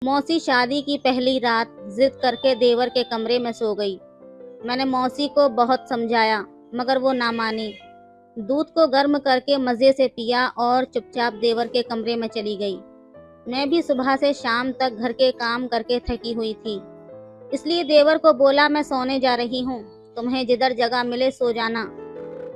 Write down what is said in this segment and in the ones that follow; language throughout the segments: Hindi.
मौसी शादी की पहली रात जिद करके देवर के कमरे में सो गई। मैंने मौसी को बहुत समझाया मगर वो ना मानी। दूध को गर्म करके मज़े से पिया और चुपचाप देवर के कमरे में चली गई। मैं भी सुबह से शाम तक घर के काम करके थकी हुई थी, इसलिए देवर को बोला मैं सोने जा रही हूँ, तुम्हें जिधर जगह मिले सो जाना।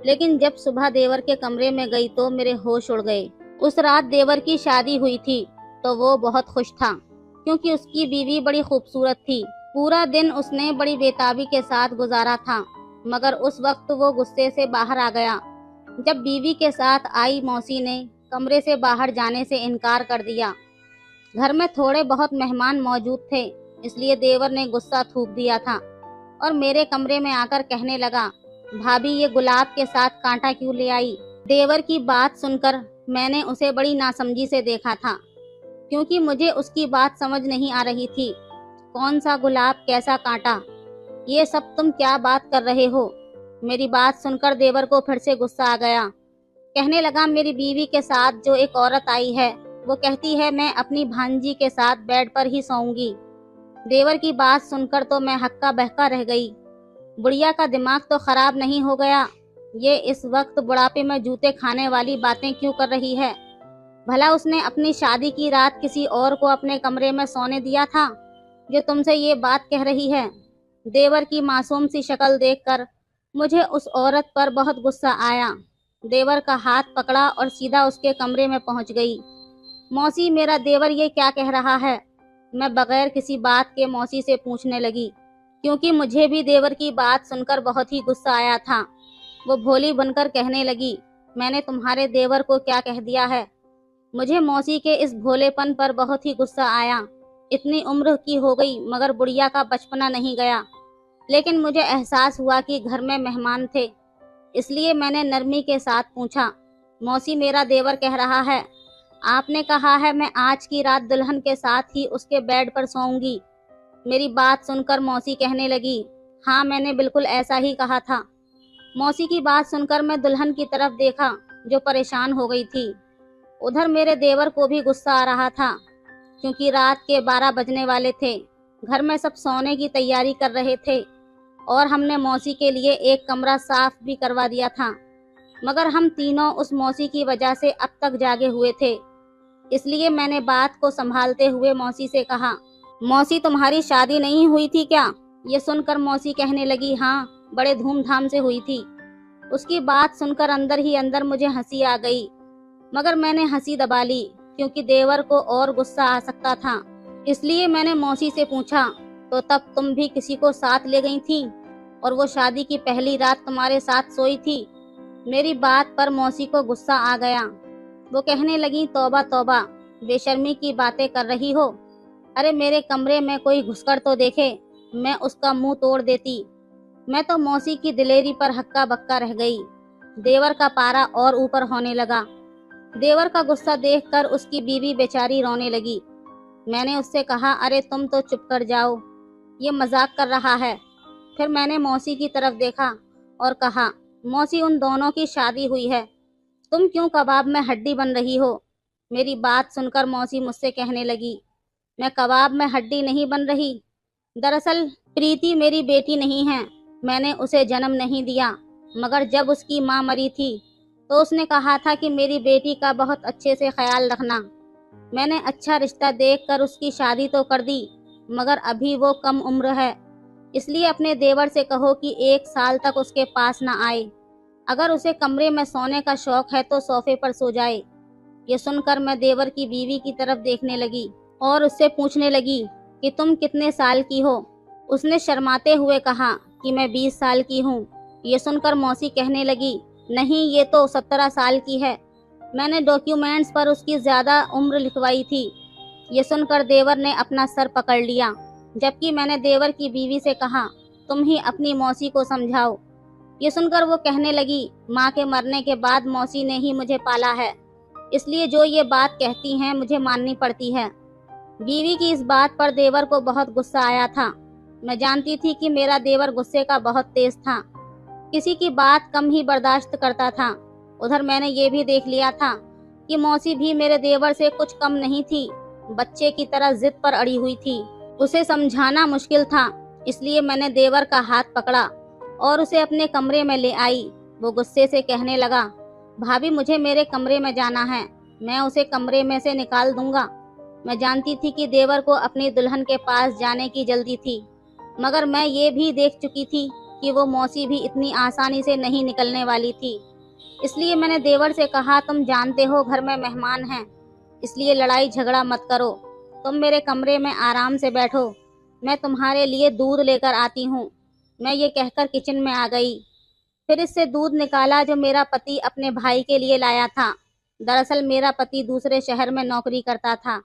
लेकिन जब सुबह देवर के कमरे में गई तो मेरे होश उड़ गए। उस रात देवर की शादी हुई थी तो वो बहुत खुश था क्योंकि उसकी बीवी बड़ी खूबसूरत थी। पूरा दिन उसने बड़ी बेताबी के साथ गुजारा था, मगर उस वक्त वो गुस्से से बाहर आ गया जब बीवी के साथ आई मौसी ने कमरे से बाहर जाने से इनकार कर दिया। घर में थोड़े बहुत मेहमान मौजूद थे, इसलिए देवर ने गुस्सा थूक दिया था और मेरे कमरे में आकर कहने लगा, भाभी ये गुलाब के साथ कांटा क्यों ले आई। देवर की बात सुनकर मैंने उसे बड़ी नासमझी से देखा था क्योंकि मुझे उसकी बात समझ नहीं आ रही थी। कौन सा गुलाब, कैसा कांटा, ये सब तुम क्या बात कर रहे हो। मेरी बात सुनकर देवर को फिर से गुस्सा आ गया। कहने लगा, मेरी बीवी के साथ जो एक औरत आई है वो कहती है मैं अपनी भांजी के साथ बेड पर ही सोऊंगी। देवर की बात सुनकर तो मैं हक्का बहका रह गई। बुढ़िया का दिमाग तो खराब नहीं हो गया, ये इस वक्त बुढ़ापे में जूते खाने वाली बातें क्यों कर रही है। भला उसने अपनी शादी की रात किसी और को अपने कमरे में सोने दिया था जो तुमसे ये बात कह रही है। देवर की मासूम सी शक्ल देखकर मुझे उस औरत पर बहुत गुस्सा आया। देवर का हाथ पकड़ा और सीधा उसके कमरे में पहुंच गई। मौसी, मेरा देवर ये क्या कह रहा है। मैं बगैर किसी बात के मौसी से पूछने लगी क्योंकि मुझे भी देवर की बात सुनकर बहुत ही गुस्सा आया था। वो भोली बनकर कहने लगी, मैंने तुम्हारे देवर को क्या कह दिया है। मुझे मौसी के इस भोलेपन पर बहुत ही गुस्सा आया। इतनी उम्र की हो गई मगर बुढ़िया का बचपना नहीं गया। लेकिन मुझे एहसास हुआ कि घर में मेहमान थे, इसलिए मैंने नरमी के साथ पूछा, मौसी मेरा देवर कह रहा है, आपने कहा है मैं आज की रात दुल्हन के साथ ही उसके बेड पर सोऊंगी। मेरी बात सुनकर मौसी कहने लगी, हाँ मैंने बिल्कुल ऐसा ही कहा था। मौसी की बात सुनकर मैं दुल्हन की तरफ देखा जो परेशान हो गई थी। उधर मेरे देवर को भी गुस्सा आ रहा था क्योंकि रात के 12 बजने वाले थे। घर में सब सोने की तैयारी कर रहे थे और हमने मौसी के लिए एक कमरा साफ भी करवा दिया था, मगर हम तीनों उस मौसी की वजह से अब तक जागे हुए थे। इसलिए मैंने बात को संभालते हुए मौसी से कहा, मौसी तुम्हारी शादी नहीं हुई थी क्या। ये सुनकर मौसी कहने लगी, हाँ बड़े धूमधाम से हुई थी। उसकी बात सुनकर अंदर ही अंदर मुझे हंसी आ गई, मगर मैंने हंसी दबा ली क्योंकि देवर को और गुस्सा आ सकता था। इसलिए मैंने मौसी से पूछा, तो तब तुम भी किसी को साथ ले गई थी और वो शादी की पहली रात तुम्हारे साथ सोई थी। मेरी बात पर मौसी को गुस्सा आ गया। वो कहने लगी, तौबा तौबा, बेशर्मी की बातें कर रही हो। अरे मेरे कमरे में कोई घुसकर तो देखे, मैं उसका मुंह तोड़ देती। मैं तो मौसी की दिलेरी पर हक्का बक्का रह गई। देवर का पारा और ऊपर होने लगा। देवर का गुस्सा देखकर उसकी बीवी बेचारी रोने लगी। मैंने उससे कहा, अरे तुम तो चुप कर जाओ, ये मजाक कर रहा है। फिर मैंने मौसी की तरफ देखा और कहा, मौसी उन दोनों की शादी हुई है, तुम क्यों कबाब में हड्डी बन रही हो। मेरी बात सुनकर मौसी मुझसे कहने लगी, मैं कबाब में हड्डी नहीं बन रही। दरअसल प्रीति मेरी बेटी नहीं है, मैंने उसे जन्म नहीं दिया, मगर जब उसकी माँ मरी थी तो उसने कहा था कि मेरी बेटी का बहुत अच्छे से ख्याल रखना। मैंने अच्छा रिश्ता देखकर उसकी शादी तो कर दी, मगर अभी वो कम उम्र है, इसलिए अपने देवर से कहो कि 1 साल तक उसके पास ना आए। अगर उसे कमरे में सोने का शौक है तो सोफे पर सो जाए। ये सुनकर मैं देवर की बीवी की तरफ देखने लगी और उससे पूछने लगी कि तुम कितने साल की हो। उसने शर्माते हुए कहा कि मैं 20 साल की हूँ। ये सुनकर मौसी कहने लगी, नहीं ये तो 17 साल की है, मैंने डॉक्यूमेंट्स पर उसकी ज्यादा उम्र लिखवाई थी। ये सुनकर देवर ने अपना सर पकड़ लिया, जबकि मैंने देवर की बीवी से कहा, तुम ही अपनी मौसी को समझाओ। ये सुनकर वो कहने लगी, माँ के मरने के बाद मौसी ने ही मुझे पाला है, इसलिए जो ये बात कहती हैं मुझे माननी पड़ती है। बीवी की इस बात पर देवर को बहुत गुस्सा आया था। मैं जानती थी कि मेरा देवर गुस्से का बहुत तेज था, किसी की बात कम ही बर्दाश्त करता था। उधर मैंने ये भी देख लिया था कि मौसी भी मेरे देवर से कुछ कम नहीं थी। बच्चे की तरह जिद पर अड़ी हुई थी। उसे समझाना मुश्किल था, इसलिए मैंने देवर का हाथ पकड़ा और उसे अपने कमरे में ले आई। वो गुस्से से कहने लगा, भाभी मुझे मेरे कमरे में जाना है, मैं उसे कमरे में से निकाल दूंगा। मैं जानती थी कि देवर को अपनी दुल्हन के पास जाने की जल्दी थी, मगर मैं ये भी देख चुकी थी कि वो मौसी भी इतनी आसानी से नहीं निकलने वाली थी। इसलिए मैंने देवर से कहा, तुम जानते हो घर में मेहमान हैं, इसलिए लड़ाई झगड़ा मत करो। तुम मेरे कमरे में आराम से बैठो, मैं तुम्हारे लिए दूध लेकर आती हूँ। मैं ये कहकर किचन में आ गई। फिर इससे दूध निकाला जो मेरा पति अपने भाई के लिए लाया था। दरअसल मेरा पति दूसरे शहर में नौकरी करता था,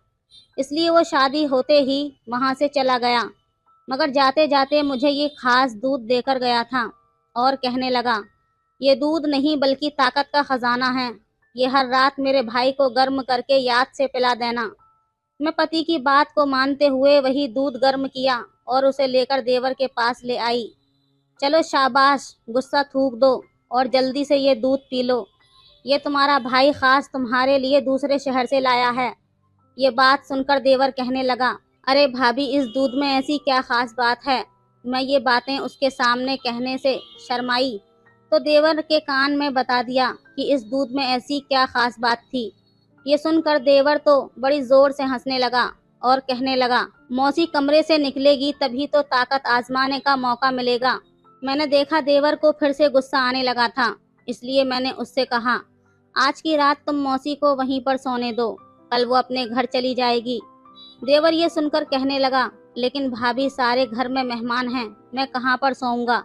इसलिए वो शादी होते ही वहां से चला गया, मगर जाते जाते मुझे ये खास दूध देकर गया था और कहने लगा, ये दूध नहीं बल्कि ताकत का खजाना है, ये हर रात मेरे भाई को गर्म करके याद से पिला देना। मैं पति की बात को मानते हुए वही दूध गर्म किया और उसे लेकर देवर के पास ले आई। चलो शाबाश, गुस्सा थूक दो और जल्दी से ये दूध पी लो, ये तुम्हारा भाई खास तुम्हारे लिए दूसरे शहर से लाया है। ये बात सुनकर देवर कहने लगा, अरे भाभी इस दूध में ऐसी क्या खास बात है। मैं ये बातें उसके सामने कहने से शर्माई तो देवर के कान में बता दिया कि इस दूध में ऐसी क्या खास बात थी। ये सुनकर देवर तो बड़ी जोर से हंसने लगा और कहने लगा, मौसी कमरे से निकलेगी तभी तो ताकत आजमाने का मौका मिलेगा। मैंने देखा देवर को फिर से गुस्सा आने लगा था, इसलिए मैंने उससे कहा, आज की रात तुम मौसी को वहीं पर सोने दो, कल वो अपने घर चली जाएगी। देवर ये सुनकर कहने लगा, लेकिन भाभी सारे घर में मेहमान हैं, मैं कहाँ पर सोऊंगा।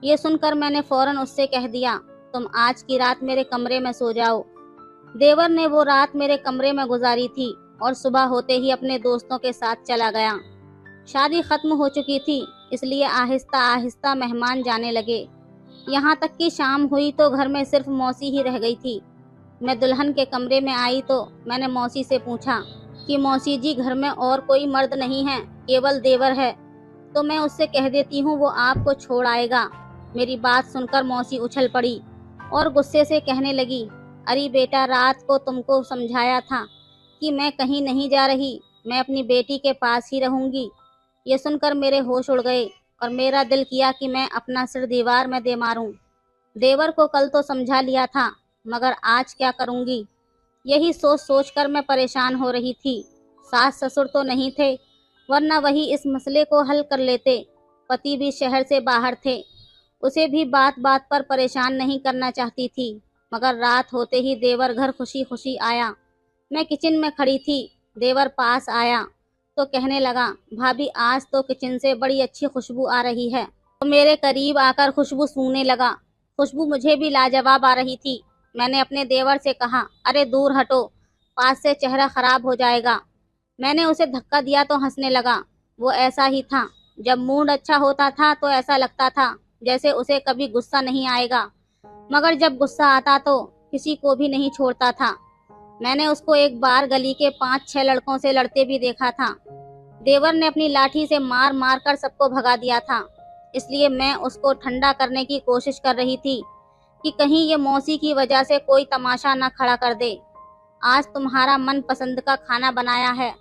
ये सुनकर मैंने फौरन उससे कह दिया, तुम आज की रात मेरे कमरे में सो जाओ। देवर ने वो रात मेरे कमरे में गुजारी थी और सुबह होते ही अपने दोस्तों के साथ चला गया। शादी खत्म हो चुकी थी, इसलिए आहिस्ता आहिस्ता मेहमान जाने लगे। यहाँ तक कि शाम हुई तो घर में सिर्फ मौसी ही रह गई थी। मैं दुल्हन के कमरे में आई तो मैंने मौसी से पूछा कि मौसी जी घर में और कोई मर्द नहीं है, केवल देवर है, तो मैं उससे कह देती हूँ वो आपको छोड़ आएगा। मेरी बात सुनकर मौसी उछल पड़ी और गुस्से से कहने लगी, अरे बेटा, रात को तुमको समझाया था कि मैं कहीं नहीं जा रही, मैं अपनी बेटी के पास ही रहूंगी। ये सुनकर मेरे होश उड़ गए और मेरा दिल किया कि मैं अपना सिर दीवार में दे मारूं। देवर को कल तो समझा लिया था, मगर आज क्या करूंगी, यही सोच सोच कर मैं परेशान हो रही थी। सास ससुर तो नहीं थे, वरना वही इस मसले को हल कर लेते। पति भी शहर से बाहर थे, उसे भी बात बात पर परेशान नहीं करना चाहती थी, मगर रात होते ही देवर घर खुशी खुशी आया। मैं किचन में खड़ी थी, देवर पास आया तो कहने लगा, भाभी आज तो किचन से बड़ी अच्छी खुशबू आ रही है। तो मेरे करीब आकर खुशबू सूंघने लगा। खुशबू मुझे भी लाजवाब आ रही थी। मैंने अपने देवर से कहा, अरे दूर हटो, पास से चेहरा खराब हो जाएगा। मैंने उसे धक्का दिया तो हंसने लगा। वो ऐसा ही था, जब मूड अच्छा होता था तो ऐसा लगता था जैसे उसे कभी गुस्सा नहीं आएगा, मगर जब गुस्सा आता तो किसी को भी नहीं छोड़ता था। मैंने उसको एक बार गली के 5-6 लड़कों से लड़ते भी देखा था। देवर ने अपनी लाठी से मार मार कर सबको भगा दिया था, इसलिए मैं उसको ठंडा करने की कोशिश कर रही थी कि कहीं ये मौसी की वजह से कोई तमाशा ना खड़ा कर दे। आज तुम्हारा मन पसंद का खाना बनाया है।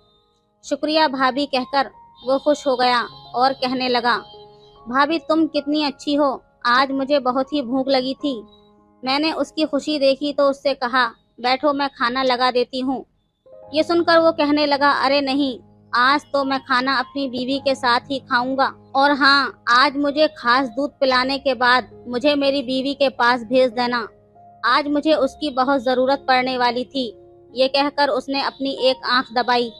शुक्रिया भाभी कहकर वो खुश हो गया और कहने लगा, भाभी तुम कितनी अच्छी हो, आज मुझे बहुत ही भूख लगी थी। मैंने उसकी खुशी देखी तो उससे कहा, बैठो मैं खाना लगा देती हूँ। ये सुनकर वो कहने लगा, अरे नहीं, आज तो मैं खाना अपनी बीवी के साथ ही खाऊंगा, और हाँ, आज मुझे खास दूध पिलाने के बाद मुझे मेरी बीवी के पास भेज देना, आज मुझे उसकी बहुत ज़रूरत पड़ने वाली थी। ये कहकर उसने अपनी एक आंख दबाई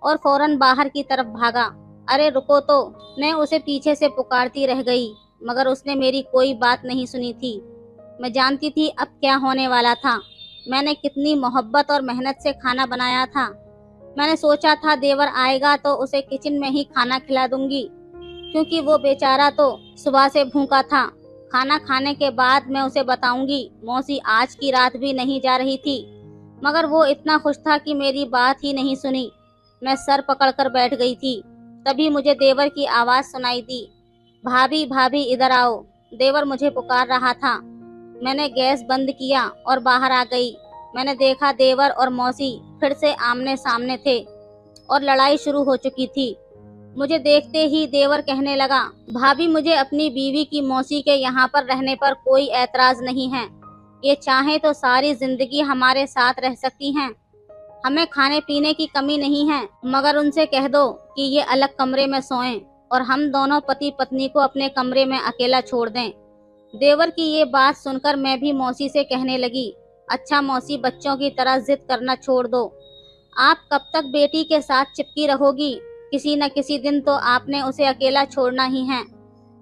और फौरन बाहर की तरफ भागा। अरे रुको तो, मैं उसे पीछे से पुकारती रह गई, मगर उसने मेरी कोई बात नहीं सुनी थी। मैं जानती थी अब क्या होने वाला था। मैंने कितनी मोहब्बत और मेहनत से खाना बनाया था। मैंने सोचा था देवर आएगा तो उसे किचन में ही खाना खिला दूंगी, क्योंकि वो बेचारा तो सुबह से भूखा था। खाना खाने के बाद मैं उसे बताऊंगी मौसी आज की रात भी नहीं जा रही थी, मगर वो इतना खुश था कि मेरी बात ही नहीं सुनी। मैं सर पकड़कर बैठ गई थी। तभी मुझे देवर की आवाज़ सुनाई दी, भाभी भाभी इधर आओ। देवर मुझे पुकार रहा था। मैंने गैस बंद किया और बाहर आ गई। मैंने देखा देवर और मौसी फिर से आमने सामने थे। और लड़ाई शुरू हो चुकी थी। मुझे देखते ही देवर कहने लगा, भाभी मुझे अपनी बीवी की मौसी के यहाँ पर रहने पर कोई ऐतराज नहीं है। ये चाहे तो सारी जिंदगी हमारे साथ रह सकती हैं। हमें खाने पीने की कमी नहीं है, मगर उनसे कह दो कि ये अलग कमरे में सोएं और हम दोनों पति पत्नी को अपने कमरे में अकेला छोड़ दें। देवर की ये बात सुनकर मैं भी मौसी से कहने लगी, अच्छा मौसी, बच्चों की तरह जिद करना छोड़ दो। आप कब तक बेटी के साथ चिपकी रहोगी? किसी न किसी दिन तो आपने उसे अकेला छोड़ना ही है।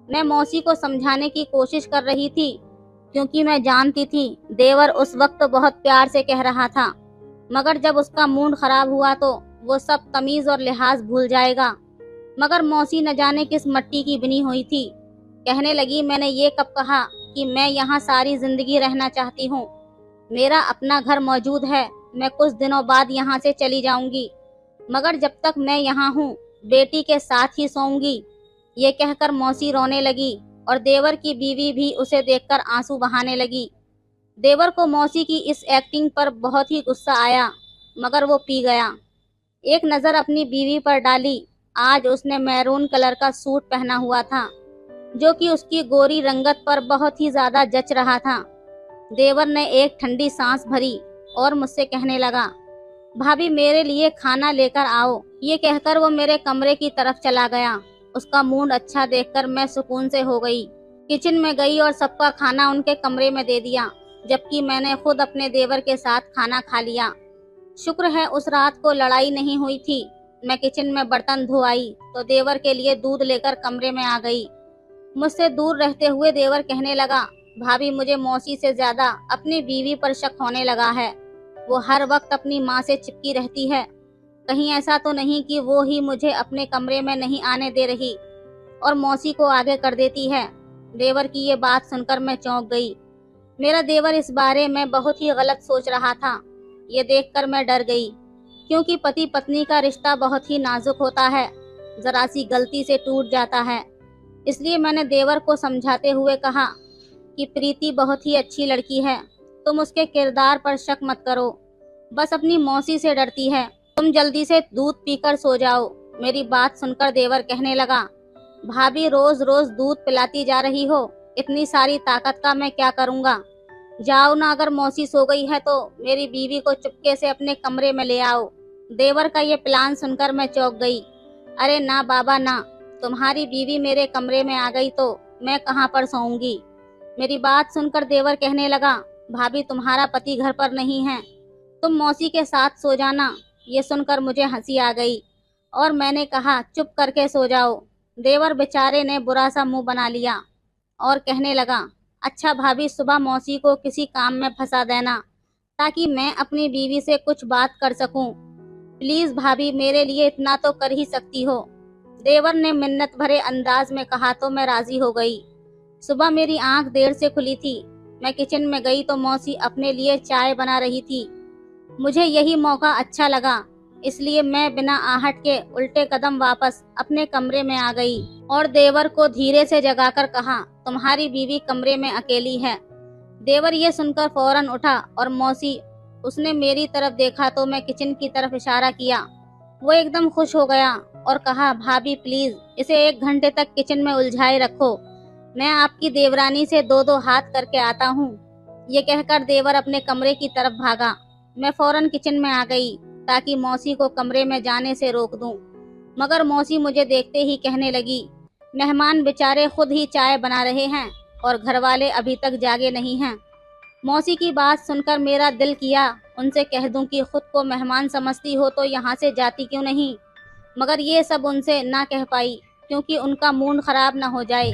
मैं मौसी को समझाने की कोशिश कर रही थी, क्योंकि मैं जानती थी देवर उस वक्त बहुत प्यार से कह रहा था, मगर जब उसका मूड खराब हुआ तो वो सब तमीज और लिहाज भूल जाएगा। मगर मौसी न जाने किस मिट्टी की बनी हुई थी। कहने लगी, मैंने ये कब कहा कि मैं यहाँ सारी जिंदगी रहना चाहती हूँ। मेरा अपना घर मौजूद है, मैं कुछ दिनों बाद यहाँ से चली जाऊंगी, मगर जब तक मैं यहाँ हूँ बेटी के साथ ही सोऊंगी। ये कहकर मौसी रोने लगी और देवर की बीवी भी उसे देखकर आंसू बहाने लगी। देवर को मौसी की इस एक्टिंग पर बहुत ही गुस्सा आया, मगर वो पी गया। एक नज़र अपनी बीवी पर डाली। आज उसने मैरून कलर का सूट पहना हुआ था, जो कि उसकी गोरी रंगत पर बहुत ही ज्यादा जच रहा था। देवर ने एक ठंडी सांस भरी और मुझसे कहने लगा, भाभी मेरे लिए खाना लेकर आओ। ये कहकर वो मेरे कमरे की तरफ चला गया। उसका मूड अच्छा देखकर मैं सुकून से हो गई। किचन में गई और सबका खाना उनके कमरे में दे दिया, जबकि मैंने खुद अपने देवर के साथ खाना खा लिया। शुक्र है उस रात को लड़ाई नहीं हुई थी। मैं किचन में बर्तन धो आई तो देवर के लिए दूध लेकर कमरे में आ गई। मुझसे दूर रहते हुए देवर कहने लगा, भाभी मुझे मौसी से ज्यादा अपनी बीवी पर शक होने लगा है। वो हर वक्त अपनी माँ से चिपकी रहती है। कहीं ऐसा तो नहीं कि वो ही मुझे अपने कमरे में नहीं आने दे रही और मौसी को आगे कर देती है। देवर की ये बात सुनकर मैं चौंक गई। मेरा देवर इस बारे में बहुत ही गलत सोच रहा था। ये देखकर मैं डर गई, क्योंकि पति पत्नी का रिश्ता बहुत ही नाजुक होता है, जरा सी गलती से टूट जाता है। इसलिए मैंने देवर को समझाते हुए कहा कि प्रीति बहुत ही अच्छी लड़की है, तुम उसके किरदार पर शक मत करो, बस अपनी मौसी से डरती है। तुम जल्दी से दूध पीकर सो जाओ। मेरी बात सुनकर देवर कहने लगा, भाभी रोज रोज दूध पिलाती जा रही हो, इतनी सारी ताकत का मैं क्या करूँगा। जाओ ना, अगर मौसी सो गई है तो मेरी बीवी को चुपके से अपने कमरे में ले आओ। देवर का ये प्लान सुनकर मैं चौंक गई। अरे ना बाबा ना, तुम्हारी बीवी मेरे कमरे में आ गई तो मैं कहाँ पर सोऊंगी। मेरी बात सुनकर देवर कहने लगा, भाभी तुम्हारा पति घर पर नहीं है, तुम मौसी के साथ सो जाना। ये सुनकर मुझे हंसी आ गई और मैंने कहा, चुप करके सो जाओ। देवर बेचारे ने बुरा सा मुंह बना लिया और कहने लगा, अच्छा भाभी सुबह मौसी को किसी काम में फंसा देना, ताकि मैं अपनी बीवी से कुछ बात कर सकूं। प्लीज भाभी मेरे लिए इतना तो कर ही सकती हो। देवर ने मिन्नत भरे अंदाज में कहा तो मैं राजी हो गई। सुबह मेरी आंख देर से खुली थी। मैं किचन में गई तो मौसी अपने लिए चाय बना रही थी। मुझे यही मौका अच्छा लगा, इसलिए मैं बिना आहट के उल्टे कदम वापस अपने कमरे में आ गई और देवर को धीरे से जगाकर कहा, तुम्हारी बीवी कमरे में अकेली है। देवर ये सुनकर फौरन उठा और मौसी, उसने मेरी तरफ देखा तो मैं किचन की तरफ इशारा किया। वो एकदम खुश हो गया और कहा, भाभी प्लीज इसे 1 घंटे तक किचन में उलझाए रखो, मैं आपकी देवरानी से 2-2 हाथ करके आता हूँ। ये कहकर देवर अपने कमरे की तरफ भागा। मैं फौरन किचन में आ गई ताकि मौसी को कमरे में जाने से रोक दूं, मगर मौसी मुझे देखते ही कहने लगी, मेहमान बेचारे खुद ही चाय बना रहे हैं और घरवाले अभी तक जागे नहीं हैं। मौसी की बात सुनकर मेरा दिल किया उनसे कह दूं कि खुद को मेहमान समझती हो तो यहाँ से जाती क्यों नहीं, मगर ये सब उनसे ना कह पाई क्योंकि उनका मूड खराब ना हो जाए।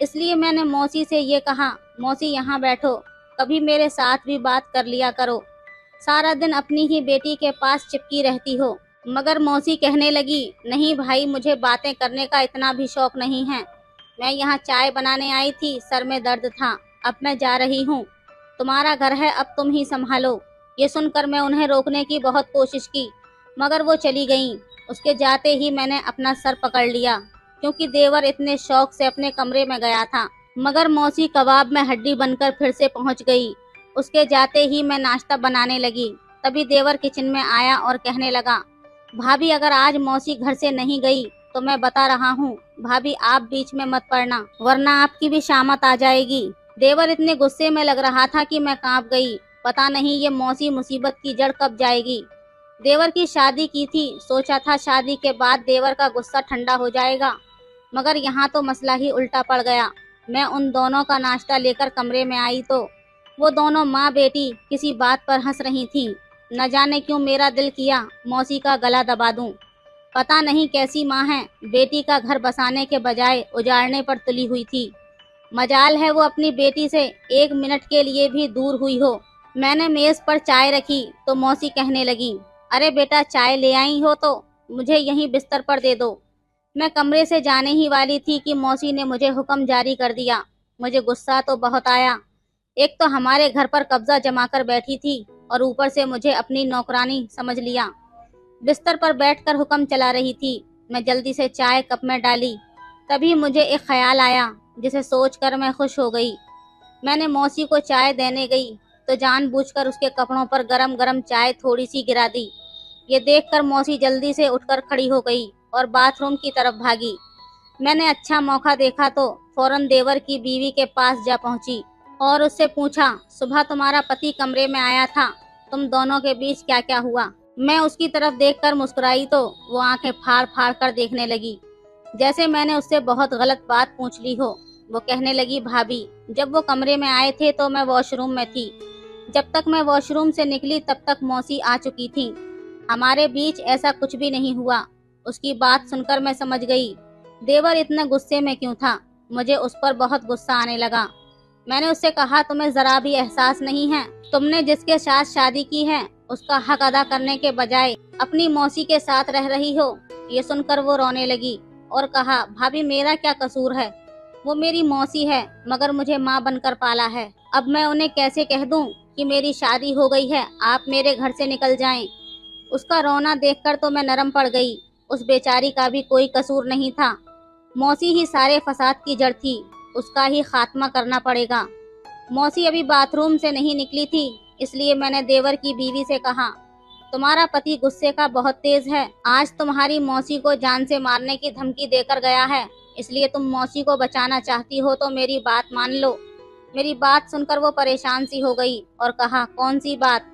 इसलिए मैंने मौसी से ये कहा, मौसी यहाँ बैठो, कभी मेरे साथ भी बात कर लिया करो, सारा दिन अपनी ही बेटी के पास चिपकी रहती हो। मगर मौसी कहने लगी, नहीं भाई मुझे बातें करने का इतना भी शौक नहीं है, मैं यहाँ चाय बनाने आई थी, सर में दर्द था, अब मैं जा रही हूँ, तुम्हारा घर है अब तुम ही संभालो। ये सुनकर मैं उन्हें रोकने की बहुत कोशिश की, मगर वो चली गईं। उसके जाते ही मैंने अपना सर पकड़ लिया, क्योंकि देवर इतने शौक से अपने कमरे में गया था। मगर मौसी कबाब में हड्डी बनकर फिर से पहुंच गई। उसके जाते ही मैं नाश्ता बनाने लगी। तभी देवर किचन में आया और कहने लगा, भाभी अगर आज मौसी घर से नहीं गई तो मैं बता रहा हूँ, भाभी आप बीच में मत पड़ना, वरना आपकी भी शामत आ जाएगी। देवर इतने गुस्से में लग रहा था कि मैं कांप गई। पता नहीं ये मौसी मुसीबत की जड़ कब जाएगी। देवर की शादी की थी, सोचा था शादी के बाद देवर का गुस्सा ठंडा हो जाएगा, मगर यहाँ तो मसला ही उल्टा पड़ गया। मैं उन दोनों का नाश्ता लेकर कमरे में आई तो वो दोनों माँ बेटी किसी बात पर हंस रही थीं। न जाने क्यों मेरा दिल किया मौसी का गला दबा दूं। पता नहीं कैसी माँ है, बेटी का घर बसाने के बजाय उजाड़ने पर तुली हुई थी। मजाल है वो अपनी बेटी से एक मिनट के लिए भी दूर हुई हो। मैंने मेज पर चाय रखी तो मौसी कहने लगी, अरे बेटा चाय ले आई हो तो मुझे यहीं बिस्तर पर दे दो। मैं कमरे से जाने ही वाली थी कि मौसी ने मुझे हुक्म जारी कर दिया। मुझे गुस्सा तो बहुत आया। एक तो हमारे घर पर कब्जा जमाकर बैठी थी और ऊपर से मुझे अपनी नौकरानी समझ लिया। बिस्तर पर बैठकर हुक्म चला रही थी। मैं जल्दी से चाय कप में डाली। तभी मुझे एक ख्याल आया जिसे सोचकर मैं खुश हो गई। मैंने मौसी को चाय देने गई तो जानबूझकर उसके कपड़ों पर गरम गरम चाय थोड़ी सी गिरा दी। ये देखकर मौसी जल्दी से उठकर खड़ी हो गई और बाथरूम की तरफ भागी। मैंने अच्छा मौका देखा तो फौरन देवर की बीवी के पास जा पहुंची और उससे पूछा, सुबह तुम्हारा पति कमरे में आया था, तुम दोनों के बीच क्या क्या हुआ? मैं उसकी तरफ देखकर मुस्कुराई तो वो आंखें फाड़ फाड़ कर देखने लगी, जैसे मैंने उससे बहुत गलत बात पूछ ली हो। वो कहने लगी, भाभी जब वो कमरे में आए थे तो मैं वॉशरूम में थी। जब तक मैं वॉशरूम से निकली तब तक मौसी आ चुकी थी। हमारे बीच ऐसा कुछ भी नहीं हुआ। उसकी बात सुनकर मैं समझ गई देवर इतना गुस्से में क्यों था। मुझे उस पर बहुत गुस्सा आने लगा। मैंने उससे कहा, तुम्हें जरा भी एहसास नहीं है? तुमने जिसके साथ शादी की है उसका हक अदा करने के बजाय अपनी मौसी के साथ रह रही हो। ये सुनकर वो रोने लगी और कहा, भाभी मेरा क्या कसूर है? वो मेरी मौसी है मगर मुझे माँ बनकर पाला है। अब मैं उन्हें कैसे कह दूं कि मेरी शादी हो गई है, आप मेरे घर से निकल जाएं। उसका रोना देखकर तो मैं नरम पड़ गई। उस बेचारी का भी कोई कसूर नहीं था। मौसी ही सारे फसाद की जड़ थी। उसका ही खात्मा करना पड़ेगा। मौसी अभी बाथरूम से नहीं निकली थी, इसलिए मैंने देवर की बीवी से कहा, तुम्हारा पति गुस्से का बहुत तेज है। आज तुम्हारी मौसी को जान से मारने की धमकी देकर गया है, इसलिए तुम मौसी को बचाना चाहती हो तो मेरी बात मान लो। मेरी बात सुनकर वो परेशान सी हो गई और कहा, कौन सी बात?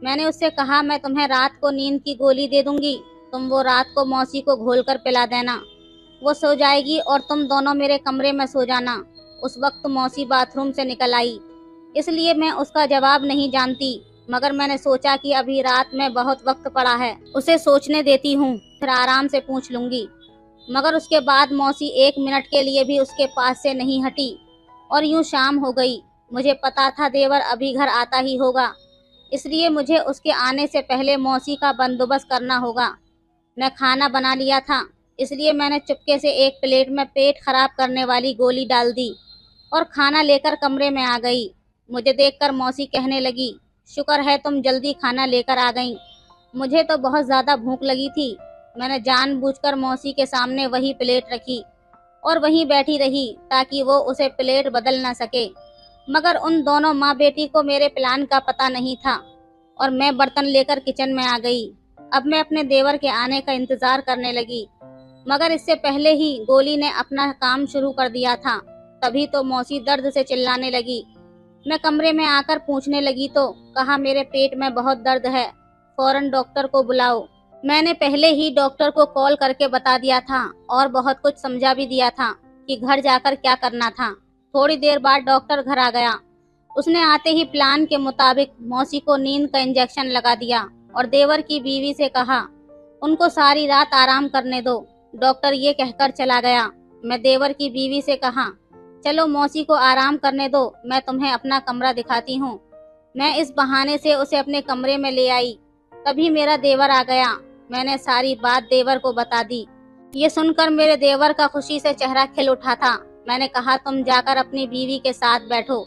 मैंने उससे कहा, मैं तुम्हें रात को नींद की गोली दे दूंगी, तुम वो रात को मौसी को घोलकर पिला देना। वो सो जाएगी और तुम दोनों मेरे कमरे में सो जाना। उस वक्त मौसी बाथरूम से निकल आई, इसलिए मैं उसका जवाब नहीं जानती, मगर मैंने सोचा कि अभी रात में बहुत वक्त पड़ा है, उसे सोचने देती हूँ, फिर आराम से पूछ लूंगी। मगर उसके बाद मौसी एक मिनट के लिए भी उसके पास से नहीं हटी और यूं शाम हो गई। मुझे पता था देवर अभी घर आता ही होगा, इसलिए मुझे उसके आने से पहले मौसी का बंदोबस्त करना होगा। मैं खाना बना लिया था, इसलिए मैंने चुपके से एक प्लेट में पेट खराब करने वाली गोली डाल दी और खाना लेकर कमरे में आ गई। मुझे देखकर मौसी कहने लगी, शुक्र है तुम जल्दी खाना लेकर आ गईं। मुझे तो बहुत ज़्यादा भूख लगी थी। मैंने जानबूझकर मौसी के सामने वही प्लेट रखी और वहीं बैठी रही ताकि वो उसे प्लेट बदल ना सके। मगर उन दोनों माँ बेटी को मेरे प्लान का पता नहीं था और मैं बर्तन लेकर किचन में आ गई। अब मैं अपने देवर के आने का इंतजार करने लगी, मगर इससे पहले ही गोली ने अपना काम शुरू कर दिया था। तभी तो मौसी दर्द से चिल्लाने लगी। मैं कमरे में आकर पूछने लगी तो कहा, मेरे पेट में बहुत दर्द है, फौरन डॉक्टर को बुलाओ। मैंने पहले ही डॉक्टर को कॉल करके बता दिया था और बहुत कुछ समझा भी दिया था कि घर जाकर क्या करना था। थोड़ी देर बाद डॉक्टर घर आ गया। उसने आते ही प्लान के मुताबिक मौसी को नींद का इंजेक्शन लगा दिया और देवर की बीवी से कहा, उनको सारी रात आराम करने दो। डॉक्टर ये कहकर चला गया। मैं देवर की बीवी से कहा, चलो मौसी को आराम करने दो, मैं तुम्हें अपना कमरा दिखाती हूँ। मैं इस बहाने से उसे अपने कमरे में ले आई। तभी मेरा देवर आ गया। मैंने सारी बात देवर को बता दी। ये सुनकर मेरे देवर का खुशी से चेहरा खिल उठा था। मैंने कहा, तुम जाकर अपनी बीवी के साथ बैठो,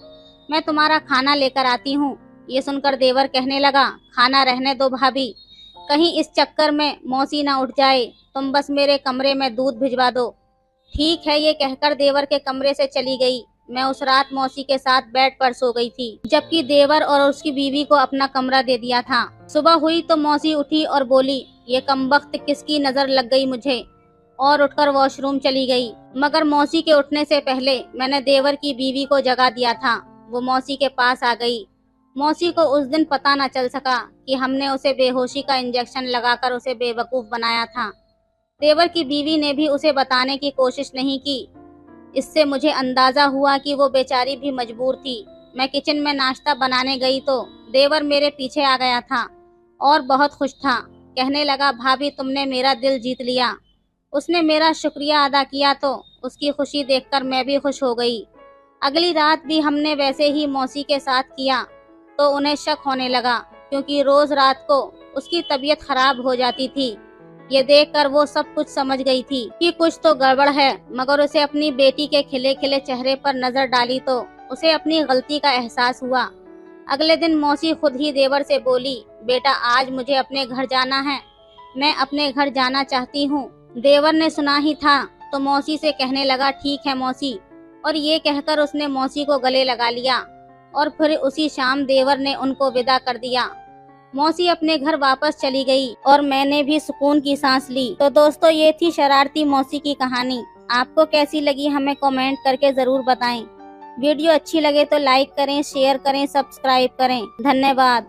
मैं तुम्हारा खाना लेकर आती हूँ। ये सुनकर देवर कहने लगा, खाना रहने दो भाभी, कहीं इस चक्कर में मौसी ना उठ जाए, तुम बस मेरे कमरे में दूध भिजवा दो। ठीक है, ये कहकर देवर के कमरे से चली गई। मैं उस रात मौसी के साथ बेड पर सो गई थी, जबकि देवर और उसकी बीवी को अपना कमरा दे दिया था। सुबह हुई तो मौसी उठी और बोली, ये कमबख्त किसकी नजर लग गई मुझे, और उठकर वॉशरूम चली गई। मगर मौसी के उठने से पहले मैंने देवर की बीवी को जगा दिया था। वो मौसी के पास आ गई। मौसी को उस दिन पता न चल सका कि हमने उसे बेहोशी का इंजेक्शन लगाकर उसे बेवकूफ बनाया था। देवर की बीवी ने भी उसे बताने की कोशिश नहीं की। इससे मुझे अंदाजा हुआ कि वो बेचारी भी मजबूर थी। मैं किचन में नाश्ता बनाने गई तो देवर मेरे पीछे आ गया था और बहुत खुश था। कहने लगा, भाभी तुमने मेरा दिल जीत लिया। उसने मेरा शुक्रिया अदा किया तो उसकी खुशी देखकर मैं भी खुश हो गई। अगली रात भी हमने वैसे ही मौसी के साथ किया तो उन्हें शक होने लगा, क्योंकि रोज रात को उसकी तबीयत खराब हो जाती थी। ये देखकर वो सब कुछ समझ गई थी कि कुछ तो गड़बड़ है, मगर उसे अपनी बेटी के खिले खिले चेहरे पर नजर डाली तो उसे अपनी गलती का एहसास हुआ। अगले दिन मौसी खुद ही देवर से बोली, बेटा आज मुझे अपने घर जाना है, मैं अपने घर जाना चाहती हूँ। देवर ने सुना ही था तो मौसी से कहने लगा, ठीक है मौसी, और ये कहकर उसने मौसी को गले लगा लिया और फिर उसी शाम देवर ने उनको विदा कर दिया। मौसी अपने घर वापस चली गई और मैंने भी सुकून की सांस ली। तो दोस्तों, ये थी शरारती मौसी की कहानी। आपको कैसी लगी हमें कमेंट करके जरूर बताएं। वीडियो अच्छी लगे तो लाइक करें, शेयर करें, सब्सक्राइब करें। धन्यवाद।